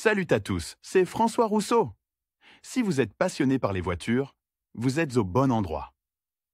Salut à tous, c'est François Rousseau. Si vous êtes passionné par les voitures, vous êtes au bon endroit.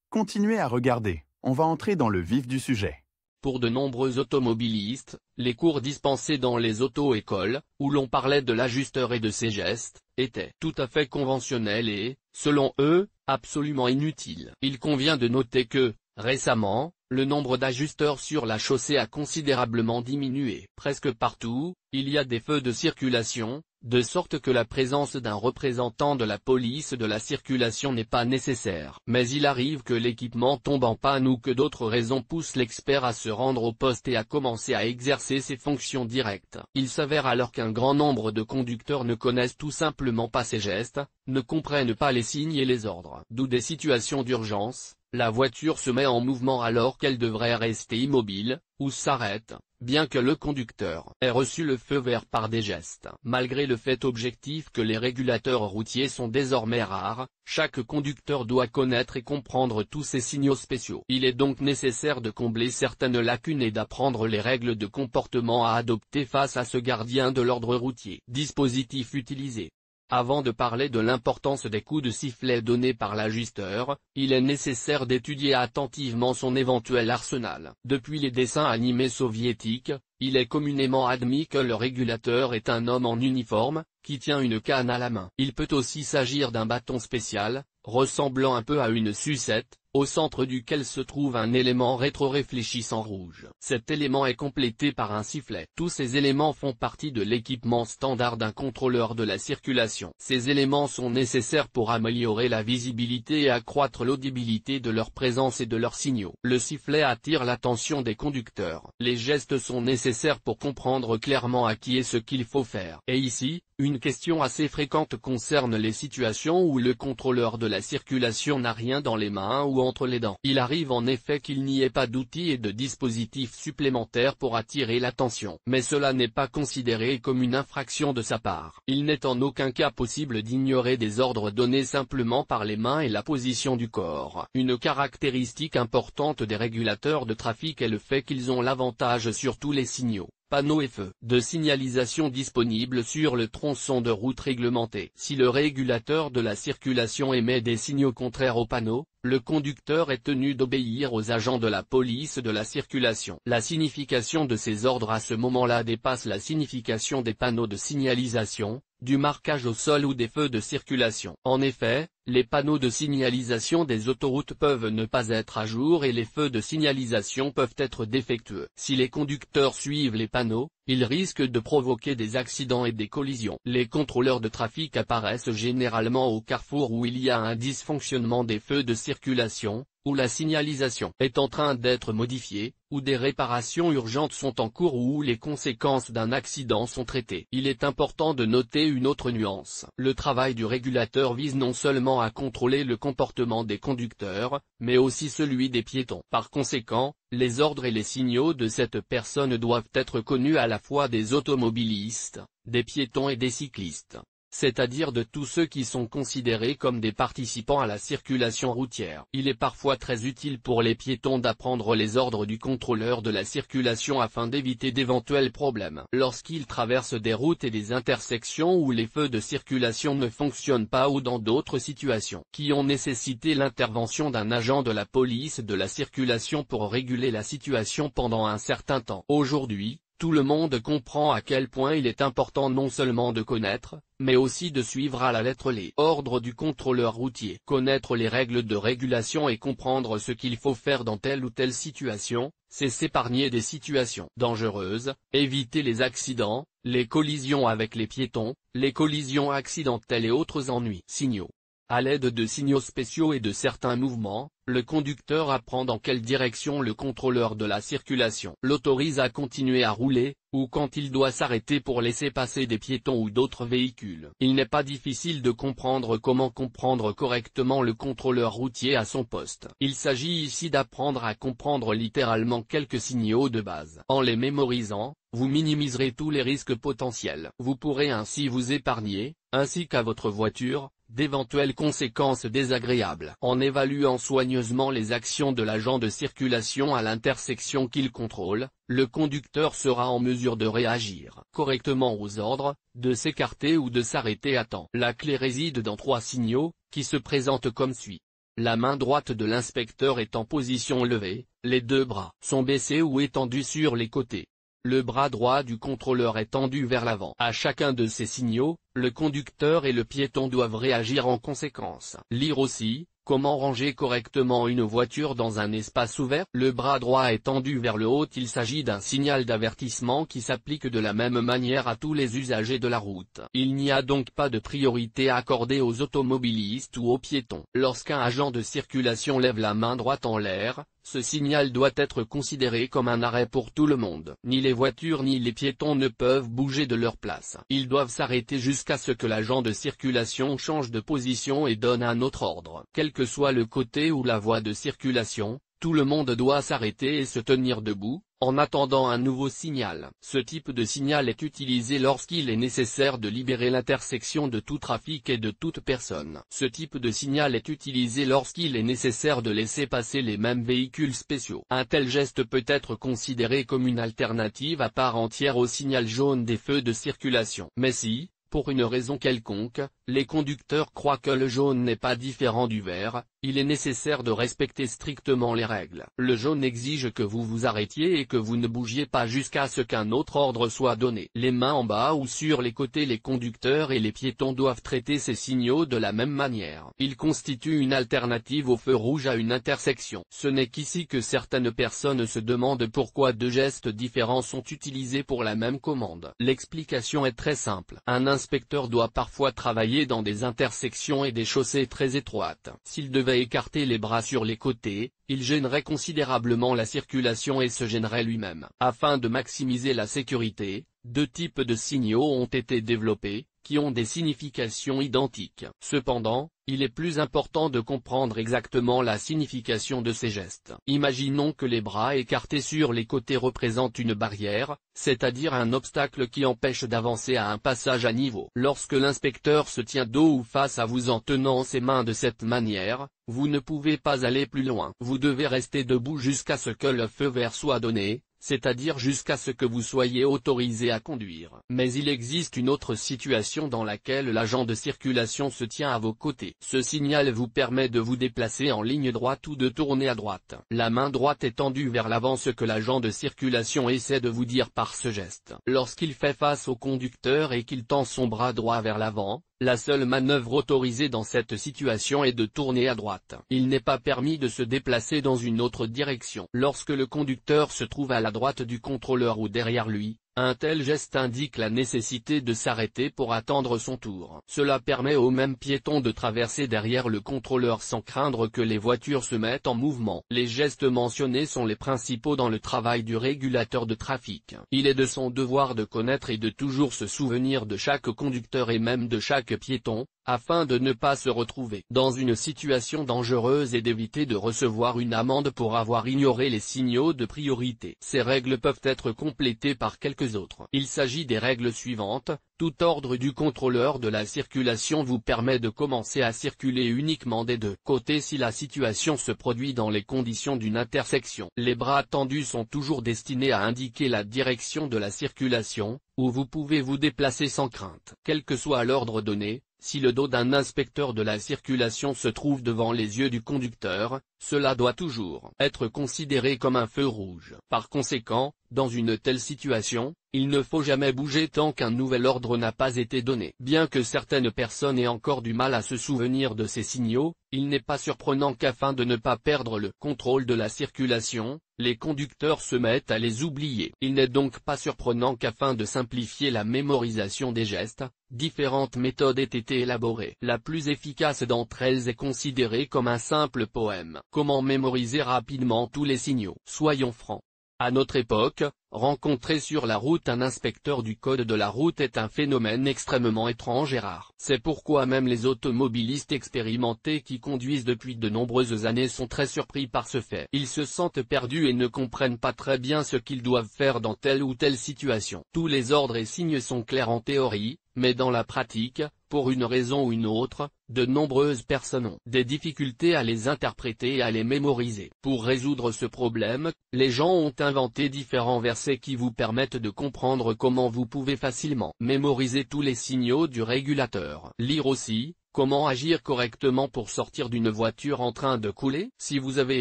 Continuez à regarder, on va entrer dans le vif du sujet. Pour de nombreux automobilistes, les cours dispensés dans les auto-écoles, où l'on parlait de l'ajusteur et de ses gestes, étaient tout à fait conventionnels et, selon eux, absolument inutiles. Il convient de noter que, récemment, le nombre d'ajusteurs sur la chaussée a considérablement diminué. Presque partout, il y a des feux de circulation, de sorte que la présence d'un représentant de la police de la circulation n'est pas nécessaire. Mais il arrive que l'équipement tombe en panne ou que d'autres raisons poussent l'expert à se rendre au poste et à commencer à exercer ses fonctions directes. Il s'avère alors qu'un grand nombre de conducteurs ne connaissent tout simplement pas ces gestes, ne comprennent pas les signes et les ordres. D'où des situations d'urgence. La voiture se met en mouvement alors qu'elle devrait rester immobile, ou s'arrête, bien que le conducteur ait reçu le feu vert par des gestes. Malgré le fait objectif que les régulateurs routiers sont désormais rares, chaque conducteur doit connaître et comprendre tous ces signaux spéciaux. Il est donc nécessaire de combler certaines lacunes et d'apprendre les règles de comportement à adopter face à ce gardien de l'ordre routier. Dispositif utilisé. Avant de parler de l'importance des coups de sifflet donnés par l'ajusteur, il est nécessaire d'étudier attentivement son éventuel arsenal. Depuis les dessins animés soviétiques, il est communément admis que le régulateur est un homme en uniforme, qui tient une canne à la main. Il peut aussi s'agir d'un bâton spécial, ressemblant un peu à une sucette, au centre duquel se trouve un élément rétro-réfléchissant rouge. Cet élément est complété par un sifflet. Tous ces éléments font partie de l'équipement standard d'un contrôleur de la circulation. Ces éléments sont nécessaires pour améliorer la visibilité et accroître l'audibilité de leur présence et de leurs signaux. Le sifflet attire l'attention des conducteurs. Les gestes sont nécessaires pour comprendre clairement à qui est ce qu'il faut faire. Et ici, une question assez fréquente concerne les situations où le contrôleur de la circulation n'a rien dans les mains ou entre les dents. Il arrive en effet qu'il n'y ait pas d'outils et de dispositifs supplémentaires pour attirer l'attention. Mais cela n'est pas considéré comme une infraction de sa part. Il n'est en aucun cas possible d'ignorer des ordres donnés simplement par les mains et la position du corps. Une caractéristique importante des régulateurs de trafic est le fait qu'ils ont l'avantage sur tous les signaux, panneaux et feux de signalisation disponibles sur le tronçon de route réglementé. Si le régulateur de la circulation émet des signaux contraires aux panneaux, le conducteur est tenu d'obéir aux agents de la police de la circulation. La signification de ces ordres à ce moment-là dépasse la signification des panneaux de signalisation, du marquage au sol ou des feux de circulation. En effet, les panneaux de signalisation des autoroutes peuvent ne pas être à jour et les feux de signalisation peuvent être défectueux. Si les conducteurs suivent les panneaux, ils risquent de provoquer des accidents et des collisions. Les contrôleurs de trafic apparaissent généralement au carrefour où il y a un dysfonctionnement des feux de circulation, où la signalisation est en train d'être modifiée, où des réparations urgentes sont en cours ou où les conséquences d'un accident sont traitées. Il est important de noter une autre nuance. Le travail du régulateur vise non seulement à contrôler le comportement des conducteurs, mais aussi celui des piétons. Par conséquent, les ordres et les signaux de cette personne doivent être connus à la fois des automobilistes, des piétons et des cyclistes, c'est-à-dire de tous ceux qui sont considérés comme des participants à la circulation routière. Il est parfois très utile pour les piétons d'apprendre les ordres du contrôleur de la circulation afin d'éviter d'éventuels problèmes. Lorsqu'ils traversent des routes et des intersections où les feux de circulation ne fonctionnent pas ou dans d'autres situations qui ont nécessité l'intervention d'un agent de la police de la circulation pour réguler la situation pendant un certain temps. Aujourd'hui, tout le monde comprend à quel point il est important non seulement de connaître, mais aussi de suivre à la lettre les ordres du contrôleur routier. Connaître les règles de régulation et comprendre ce qu'il faut faire dans telle ou telle situation, c'est s'épargner des situations dangereuses, éviter les accidents, les collisions avec les piétons, les collisions accidentelles et autres ennuis. Signaux. À l'aide de signaux spéciaux et de certains mouvements, le conducteur apprend dans quelle direction le contrôleur de la circulation l'autorise à continuer à rouler, ou quand il doit s'arrêter pour laisser passer des piétons ou d'autres véhicules. Il n'est pas difficile de comprendre comment comprendre correctement le contrôleur routier à son poste. Il s'agit ici d'apprendre à comprendre littéralement quelques signaux de base. En les mémorisant, vous minimiserez tous les risques potentiels. Vous pourrez ainsi vous épargner, ainsi qu'à votre voiture, d'éventuelles conséquences désagréables. En évaluant soigneusement les actions de l'agent de circulation à l'intersection qu'il contrôle, le conducteur sera en mesure de réagir correctement aux ordres, de s'écarter ou de s'arrêter à temps. La clé réside dans 3 signaux, qui se présentent comme suit. La main droite de l'inspecteur est en position levée, les 2 bras sont baissés ou étendus sur les côtés. Le bras droit du contrôleur est tendu vers l'avant. À chacun de ces signaux, le conducteur et le piéton doivent réagir en conséquence. Lire aussi, comment ranger correctement une voiture dans un espace ouvert. Le bras droit est tendu vers le haut. Il s'agit d'un signal d'avertissement qui s'applique de la même manière à tous les usagers de la route. Il n'y a donc pas de priorité accordée aux automobilistes ou aux piétons. Lorsqu'un agent de circulation lève la main droite en l'air, ce signal doit être considéré comme un arrêt pour tout le monde. Ni les voitures ni les piétons ne peuvent bouger de leur place. Ils doivent s'arrêter jusqu'à ce que l'agent de circulation change de position et donne un autre ordre. Quel que soit le côté ou la voie de circulation, tout le monde doit s'arrêter et se tenir debout, en attendant un nouveau signal. Ce type de signal est utilisé lorsqu'il est nécessaire de libérer l'intersection de tout trafic et de toute personne. Ce type de signal est utilisé lorsqu'il est nécessaire de laisser passer les mêmes véhicules spéciaux. Un tel geste peut être considéré comme une alternative à part entière au signal jaune des feux de circulation. Mais si, pour une raison quelconque, les conducteurs croient que le jaune n'est pas différent du vert, il est nécessaire de respecter strictement les règles. Le jaune exige que vous vous arrêtiez et que vous ne bougiez pas jusqu'à ce qu'un autre ordre soit donné. Les mains en bas ou sur les côtés. Les conducteurs et les piétons doivent traiter ces signaux de la même manière. Ils constituent une alternative au feu rouge à une intersection. Ce n'est qu'ici que certaines personnes se demandent pourquoi 2 gestes différents sont utilisés pour la même commande. L'explication est très simple. Un inspecteur doit parfois travailler dans des intersections et des chaussées très étroites. S'il devait écarter les bras sur les côtés, il gênerait considérablement la circulation et se gênerait lui-même. Afin de maximiser la sécurité, 2 types de signaux ont été développés, qui ont des significations identiques. Cependant, il est plus important de comprendre exactement la signification de ces gestes. Imaginons que les bras écartés sur les côtés représentent une barrière, c'est-à-dire un obstacle qui empêche d'avancer à un passage à niveau. Lorsque l'inspecteur se tient dos ou face à vous en tenant ses mains de cette manière, vous ne pouvez pas aller plus loin. Vous devez rester debout jusqu'à ce que le feu vert soit donné, c'est-à-dire jusqu'à ce que vous soyez autorisé à conduire. Mais il existe une autre situation dans laquelle l'agent de circulation se tient à vos côtés. Ce signal vous permet de vous déplacer en ligne droite ou de tourner à droite. La main droite est tendue vers l'avant, ce que l'agent de circulation essaie de vous dire par ce geste. Lorsqu'il fait face au conducteur et qu'il tend son bras droit vers l'avant, la seule manœuvre autorisée dans cette situation est de tourner à droite. Il n'est pas permis de se déplacer dans une autre direction. Lorsque le conducteur se trouve à la droite du contrôleur ou derrière lui, un tel geste indique la nécessité de s'arrêter pour attendre son tour. Cela permet aux mêmes piétons de traverser derrière le contrôleur sans craindre que les voitures se mettent en mouvement. Les gestes mentionnés sont les principaux dans le travail du régulateur de trafic. Il est de son devoir de connaître et de toujours se souvenir de chaque conducteur et même de chaque piéton, afin de ne pas se retrouver dans une situation dangereuse et d'éviter de recevoir une amende pour avoir ignoré les signaux de priorité. Ces règles peuvent être complétées par quelques autres. Il s'agit des règles suivantes. Tout ordre du contrôleur de la circulation vous permet de commencer à circuler uniquement des 2 côtés si la situation se produit dans les conditions d'une intersection. Les bras tendus sont toujours destinés à indiquer la direction de la circulation, où vous pouvez vous déplacer sans crainte. Quel que soit l'ordre donné, si le dos d'un inspecteur de la circulation se trouve devant les yeux du conducteur, cela doit toujours être considéré comme un feu rouge. Par conséquent, dans une telle situation, il ne faut jamais bouger tant qu'un nouvel ordre n'a pas été donné. Bien que certaines personnes aient encore du mal à se souvenir de ces signaux, il n'est pas surprenant qu'afin de ne pas perdre le contrôle de la circulation, les conducteurs se mettent à les oublier. Il n'est donc pas surprenant qu'afin de simplifier la mémorisation des gestes, différentes méthodes aient été élaborées. La plus efficace d'entre elles est considérée comme un simple poème. Comment mémoriser rapidement tous les signaux? Soyons francs. À notre époque, rencontrer sur la route un inspecteur du code de la route est un phénomène extrêmement étrange et rare. C'est pourquoi même les automobilistes expérimentés qui conduisent depuis de nombreuses années sont très surpris par ce fait. Ils se sentent perdus et ne comprennent pas très bien ce qu'ils doivent faire dans telle ou telle situation. Tous les ordres et signes sont clairs en théorie, mais dans la pratique, Pour une raison ou une autre, de nombreuses personnes ont des difficultés à les interpréter et à les mémoriser. Pour résoudre ce problème, les gens ont inventé différents versets qui vous permettent de comprendre comment vous pouvez facilement mémoriser tous les signaux du régulateur. Lire aussi, comment agir correctement pour sortir d'une voiture en train de couler. Si vous avez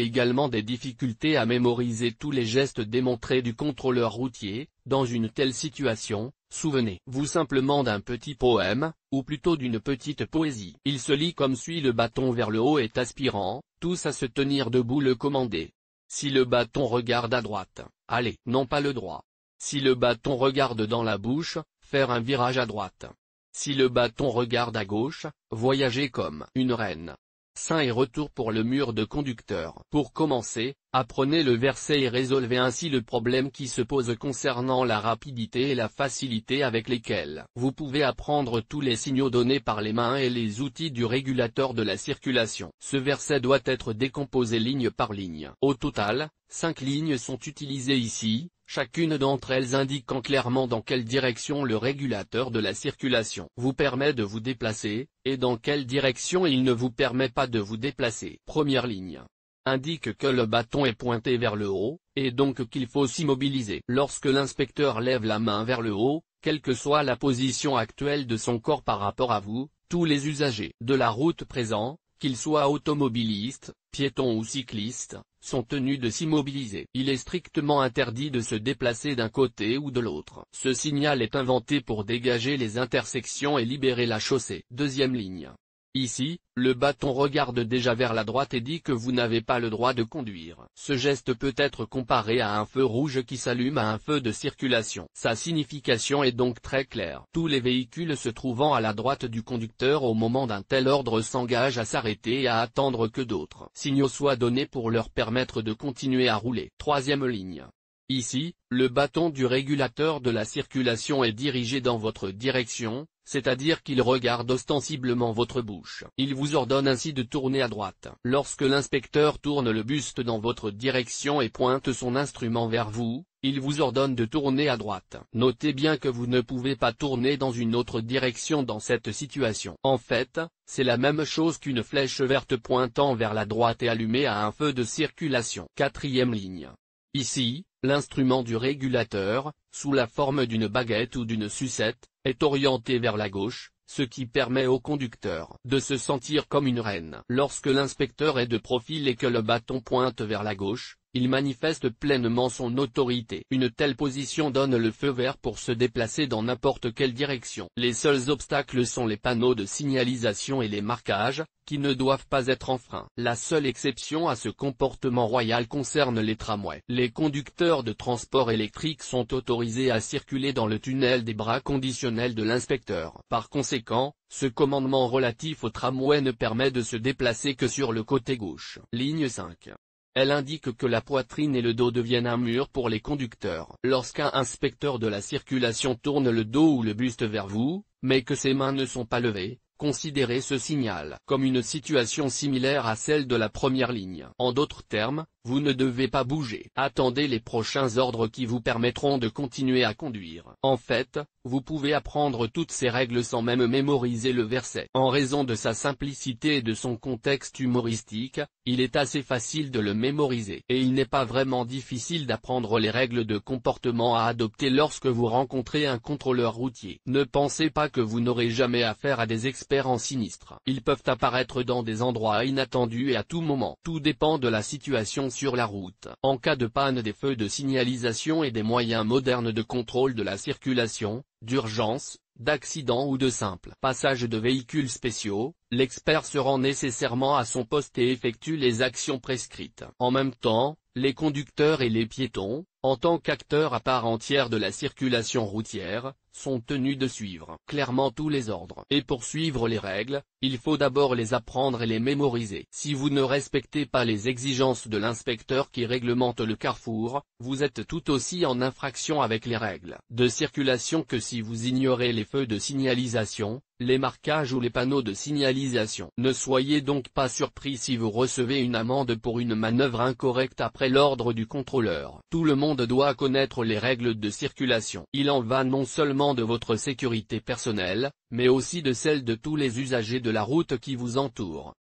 également des difficultés à mémoriser tous les gestes démontrés du contrôleur routier, dans une telle situation, souvenez-vous simplement d'un petit poème, ou plutôt d'une petite poésie. Il se lit comme suit: le bâton vers le haut est aspirant, tous à se tenir debout le commander. Si le bâton regarde à droite, allez, non pas le droit. Si le bâton regarde dans la bouche, faire un virage à droite. Si le bâton regarde à gauche, voyager comme une reine. Saint et retour pour le mur de conducteur. Pour commencer, apprenez le verset et résolvez ainsi le problème qui se pose concernant la rapidité et la facilité avec lesquelles vous pouvez apprendre tous les signaux donnés par les mains et les outils du régulateur de la circulation. Ce verset doit être décomposé ligne par ligne. Au total, 5 lignes sont utilisées ici, chacune d'entre elles indiquant clairement dans quelle direction le régulateur de la circulation vous permet de vous déplacer, et dans quelle direction il ne vous permet pas de vous déplacer. Première ligne indique que le bâton est pointé vers le haut, et donc qu'il faut s'immobiliser. Lorsque l'inspecteur lève la main vers le haut, quelle que soit la position actuelle de son corps par rapport à vous, tous les usagers de la route présents, qu'ils soient automobilistes, piétons ou cyclistes, sont tenus de s'immobiliser. Il est strictement interdit de se déplacer d'un côté ou de l'autre. Ce signal est inventé pour dégager les intersections et libérer la chaussée. Deuxième ligne. Ici, le bâton regarde déjà vers la droite et dit que vous n'avez pas le droit de conduire. Ce geste peut être comparé à un feu rouge qui s'allume à un feu de circulation. Sa signification est donc très claire. Tous les véhicules se trouvant à la droite du conducteur au moment d'un tel ordre s'engagent à s'arrêter et à attendre que d'autres signaux soient donnés pour leur permettre de continuer à rouler. Troisième ligne. Ici, le bâton du régulateur de la circulation est dirigé dans votre direction, c'est-à-dire qu'il regarde ostensiblement votre bouche. Il vous ordonne ainsi de tourner à droite. Lorsque l'inspecteur tourne le buste dans votre direction et pointe son instrument vers vous, il vous ordonne de tourner à droite. Notez bien que vous ne pouvez pas tourner dans une autre direction dans cette situation. En fait, c'est la même chose qu'une flèche verte pointant vers la droite et allumée à un feu de circulation. Quatrième ligne. Ici, l'instrument du régulateur, sous la forme d'une baguette ou d'une sucette, est orienté vers la gauche, ce qui permet au conducteur de se sentir comme une reine. Lorsque l'inspecteur est de profil et que le bâton pointe vers la gauche, il manifeste pleinement son autorité. Une telle position donne le feu vert pour se déplacer dans n'importe quelle direction. Les seuls obstacles sont les panneaux de signalisation et les marquages, qui ne doivent pas être enfreints. La seule exception à ce comportement royal concerne les tramways. Les conducteurs de transport électrique sont autorisés à circuler dans le tunnel des bras conditionnels de l'inspecteur. Par conséquent, ce commandement relatif au tramway ne permet de se déplacer que sur le côté gauche. Ligne 5. Elle indique que la poitrine et le dos deviennent un mur pour les conducteurs. Lorsqu'un inspecteur de la circulation tourne le dos ou le buste vers vous, mais que ses mains ne sont pas levées, considérez ce signal comme une situation similaire à celle de la première ligne. En d'autres termes, vous ne devez pas bouger. Attendez les prochains ordres qui vous permettront de continuer à conduire. En fait, vous pouvez apprendre toutes ces règles sans même mémoriser le verset. En raison de sa simplicité et de son contexte humoristique, il est assez facile de le mémoriser. Et il n'est pas vraiment difficile d'apprendre les règles de comportement à adopter lorsque vous rencontrez un contrôleur routier. Ne pensez pas que vous n'aurez jamais affaire à des experts en sinistre. Ils peuvent apparaître dans des endroits inattendus et à tout moment. Tout dépend de la situation sur la route. En cas de panne des feux de signalisation et des moyens modernes de contrôle de la circulation, d'urgence, d'accident ou de simple passage de véhicules spéciaux, l'expert se rend nécessairement à son poste et effectue les actions prescrites. En même temps, les conducteurs et les piétons, en tant qu'acteurs à part entière de la circulation routière, sont tenus de suivre clairement tous les ordres. Et pour suivre les règles, il faut d'abord les apprendre et les mémoriser. Si vous ne respectez pas les exigences de l'inspecteur qui réglemente le carrefour, vous êtes tout aussi en infraction avec les règles de circulation que si vous ignorez les feux de signalisation, les marquages ou les panneaux de signalisation. Ne soyez donc pas surpris si vous recevez une amende pour une manœuvre incorrecte après l'ordre du contrôleur. Tout le monde doit connaître les règles de circulation. Il en va non seulement de votre sécurité personnelle, mais aussi de celle de tous les usagers de la route qui vous entourent.